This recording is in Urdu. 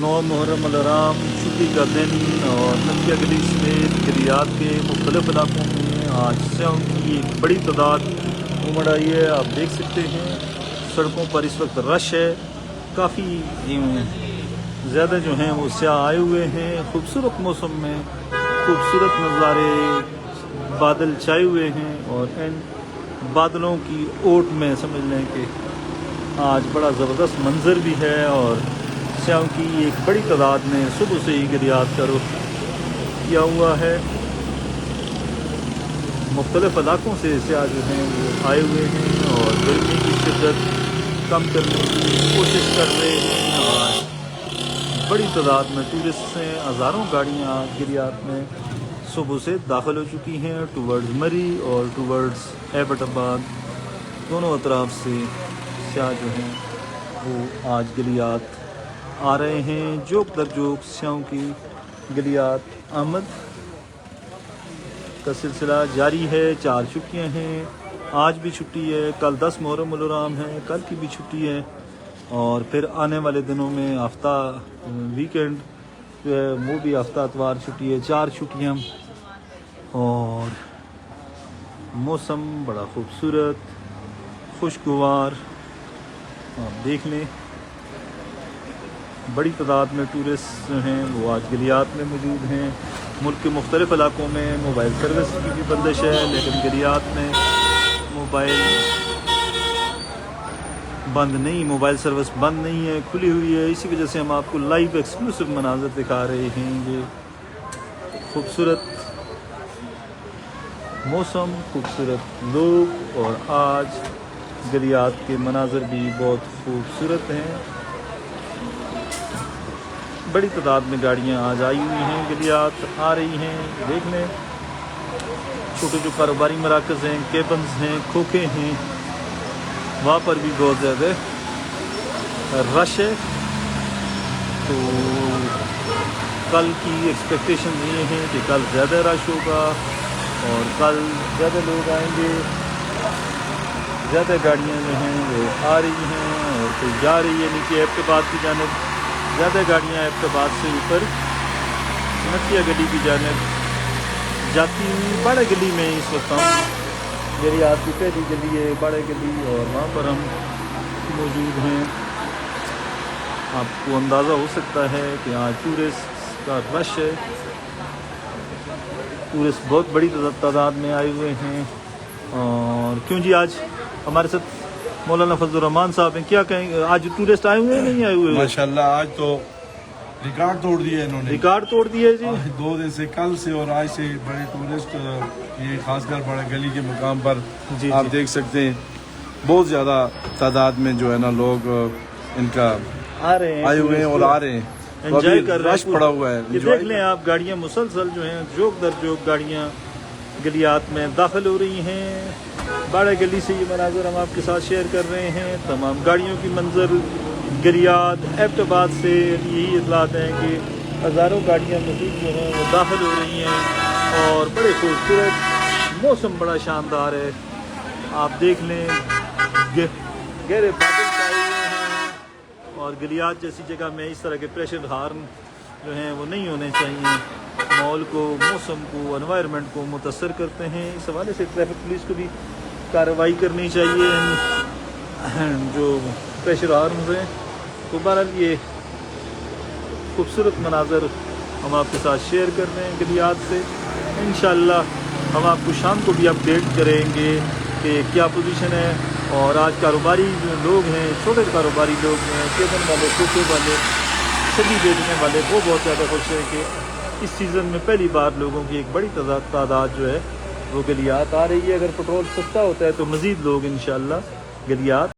9 محرم الحرام چھٹی کا دن اور نقیہ گلی سمیت گلیات کے مختلف علاقوں میں آج سیاحوں کی ایک بڑی تعداد امڑ آئی ہے۔ آپ دیکھ سکتے ہیں سڑکوں پر اس وقت رش ہے، کافی زیادہ جو ہیں وہ سیاح آئے ہوئے ہیں۔ خوبصورت موسم میں خوبصورت نظارے، بادل چھائے ہوئے ہیں اور ان بادلوں کی اوٹ میں سمجھ لیں کہ آج بڑا زبردست منظر بھی ہے اور سیاحوں کی ایک بڑی تعداد نے صبح سے ہی گلیات کا رخ کیا ہوا ہے۔ مختلف علاقوں سے سیاح جو ہیں وہ آئے ہوئے ہیں اور گرمی کی شدت کم کرنے کی کوشش کر رہے ہیں اور بڑی تعداد میں ٹورسٹ ہیں۔ ہزاروں گاڑیاں گلیات میں صبح سے داخل ہو چکی ہیں ٹورڈز مری اور ٹورڈز ایبٹ آباد، دونوں اطراف سے سیاح جو ہیں وہ آج گلیات آ رہے ہیں۔ جوک در جوک سیاحوں کی گلیات آمد کا سلسلہ جاری ہے۔ 4 چھٹیاں ہیں، آج بھی چھٹی ہے، کل 10 محرم الحرام ہے، کل کی بھی چھٹی ہے اور پھر آنے والے دنوں میں ہفتہ ویکینڈ جو ہے وہ بھی ہفتہ اتوار چھٹی ہے۔ 4 چھٹیاں اور موسم بڑا خوبصورت خوشگوار، آپ دیکھ لیں بڑی تعداد میں ٹورسٹ جو ہیں وہ آج گلیات میں موجود ہیں۔ ملک کے مختلف علاقوں میں موبائل سروس کی بھی بندش ہے، لیکن گلیات میں موبائل موبائل سروس بند نہیں ہے، کھلی ہوئی ہے۔ اسی وجہ سے ہم آپ کو لائیو ایکسکلوسیو مناظر دکھا رہے ہیں۔ یہ خوبصورت موسم، خوبصورت لوگ اور آج گلیات کے مناظر بھی بہت خوبصورت ہیں۔ بڑی تعداد میں گاڑیاں آج آئی ہوئی ہیں، گلیات آ رہی ہیں۔ دیکھ لیں چھوٹے جو کاروباری مراکز ہیں، کیبنز ہیں، کھوکھے ہیں، وہاں پر بھی بہت زیادہ رش ہے۔ تو کل کی ایکسپیکٹیشن یہ ہیں کہ کل زیادہ رش ہوگا اور کل زیادہ لوگ آئیں گے، زیادہ گاڑیاں جو ہیں وہ آ رہی ہیں اور کوئی جا رہی ہے نیچے ایبٹ آباد کی جانب، زیادہ گاڑیاں ایبٹ آباد سے اوپر نقیہ گلی کی جانب جاتی ہوئی۔ باڑہ گلی میں اس وقت ہم گلیات کی پہلی گلی ہے باڑہ گلی اور وہاں پر ہم موجود ہیں۔ آپ کو اندازہ ہو سکتا ہے کہ آج ٹورسٹ کا رش ہے، ٹورسٹ بہت بڑی تعداد میں آئے ہوئے ہیں۔ اور کیوں جی آج ہمارے ساتھ مولانا فضل الرحمان صاحب ہیں، کیا کہیں گے آج ٹورسٹ آئے ہوئے ہیں نہیں آئے ہوئے؟ ماشاءاللہ آج تو ریکارڈ توڑ دیا انہوں نے، ریکارڈ توڑ دیا جی۔ 2 دن سے کل سے اور آج سے بڑے ٹورسٹ، یہ خاص کر بڑا گلی کے مقام پر جی آپ دیکھ سکتے ہیں بہت زیادہ تعداد میں جو ہے نا لوگ ان کا آ رہے ہیں، آئے ہوئے ہیں اور آ رہے ہیں، انجوائے کر رہے ہیں، رش پڑا ہوا ہے۔ یہ دیکھ لیں آپ گاڑیاں مسلسل جو ہیں جوک در جوک گاڑیاں گلیات میں داخل ہو رہی ہیں۔ باڑہ گلی سے یہ مناظر ہم آپ کے ساتھ شیئر کر رہے ہیں، تمام گاڑیوں کی منظر گلیات ایبٹ آباد سے یہی اطلاعات ہیں کہ ہزاروں گاڑیاں مزید جو ہیں وہ داخل ہو رہی ہیں اور بڑے خوبصورت موسم بڑا شاندار ہے۔ آپ دیکھ لیں گہرے بادل چھائے ہوئے ہیں اور گلیات جیسی جگہ میں اس طرح کے پریشر ہارن جو ہیں وہ نہیں ہونے چاہیے، ماحول کو، موسم کو، انوائرمنٹ کو متاثر کرتے ہیں۔ اس حوالے سے ٹریفک پولیس کو بھی کارروائی کرنی چاہیے جو پریشر ہارنز ہیں۔ تو بہرحال یہ خوبصورت مناظر ہم آپ کے ساتھ شیئر کر رہے ہیں گلیات سے۔ انشاءاللہ ہم آپ کو شام کو بھی اپڈیٹ کریں گے کہ کیا پوزیشن ہے۔ اور آج کاروباری جو لوگ ہیں، چھوٹے کاروباری لوگ ہیں، کیبن والے، کوکے والے، سبھی بیچنے والے، وہ بہت زیادہ خوش ہیں کہ اس سیزن میں پہلی بار لوگوں کی ایک بڑی تعداد جو ہے وہ گلیات آ رہی ہے۔ اگر پٹرول سستا ہوتا ہے تو مزید لوگ انشاءاللہ گلیات